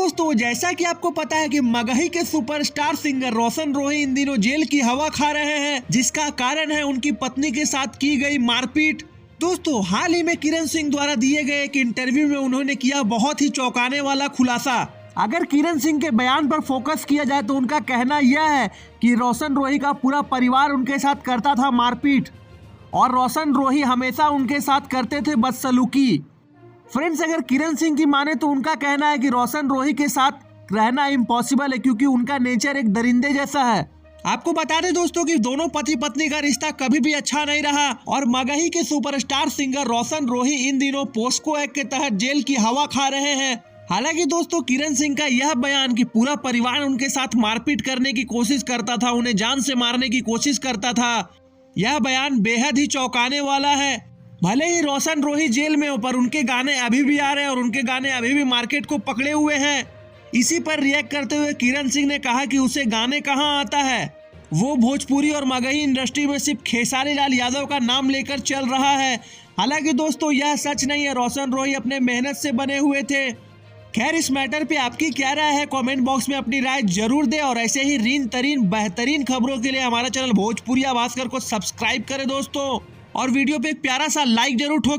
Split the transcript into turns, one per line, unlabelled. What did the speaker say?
दोस्तों जैसा कि आपको पता है कि मगही के सुपरस्टार सिंगर रोशन रोही इन दिनों जेल की हवा खा रहे हैं, जिसका कारण है उनकी पत्नी के साथ की गई मारपीट। दोस्तों हाल ही में किरण सिंह द्वारा दिए गए एक इंटरव्यू में उन्होंने किया बहुत ही चौंकाने वाला खुलासा। अगर किरण सिंह के बयान पर फोकस किया जाए तो उनका कहना यह है कि रोशन रोही का पूरा परिवार उनके साथ करता था मारपीट और रोशन रोही हमेशा उनके साथ करते थे बदसलूकी। फ्रेंड्स, अगर किरण सिंह की माने तो उनका कहना है कि रोशन रोही के साथ रहना इम्पॉसिबल है क्योंकि उनका नेचर एक दरिंदे जैसा है। आपको बता दें दोस्तों कि दोनों पति पत्नी का रिश्ता कभी भी अच्छा नहीं रहा और मगही के सुपरस्टार सिंगर रोशन रोही इन दिनों पोस्को एक्ट के तहत जेल की हवा खा रहे हैं। हालांकि दोस्तों किरण सिंह का यह बयान कि पूरा परिवार उनके साथ मारपीट करने की कोशिश करता था, उन्हें जान से मारने की कोशिश करता था, यह बयान बेहद ही चौंकाने वाला है। भले ही रोशन रोही जेल में हो पर उनके गाने अभी भी आ रहे हैं और उनके गाने अभी भी मार्केट को पकड़े हुए हैं। इसी पर रिएक्ट करते हुए किरण सिंह ने कहा कि उसे गाने कहाँ आता है, वो भोजपुरी और मगही इंडस्ट्री में सिर्फ खेसारी लाल यादव का नाम लेकर चल रहा है। हालांकि दोस्तों यह सच नहीं है, रोशन रोही अपने मेहनत से बने हुए थे। खैर, इस मैटर पे आपकी क्या राय है कमेंट बॉक्स में अपनी राय जरूर दें और ऐसे ही रीन तरीन बेहतरीन खबरों के लिए हमारा चैनल भोजपुरिया भास्कर को सब्सक्राइब करें दोस्तों, और वीडियो पे एक प्यारा सा लाइक जरूर ठोक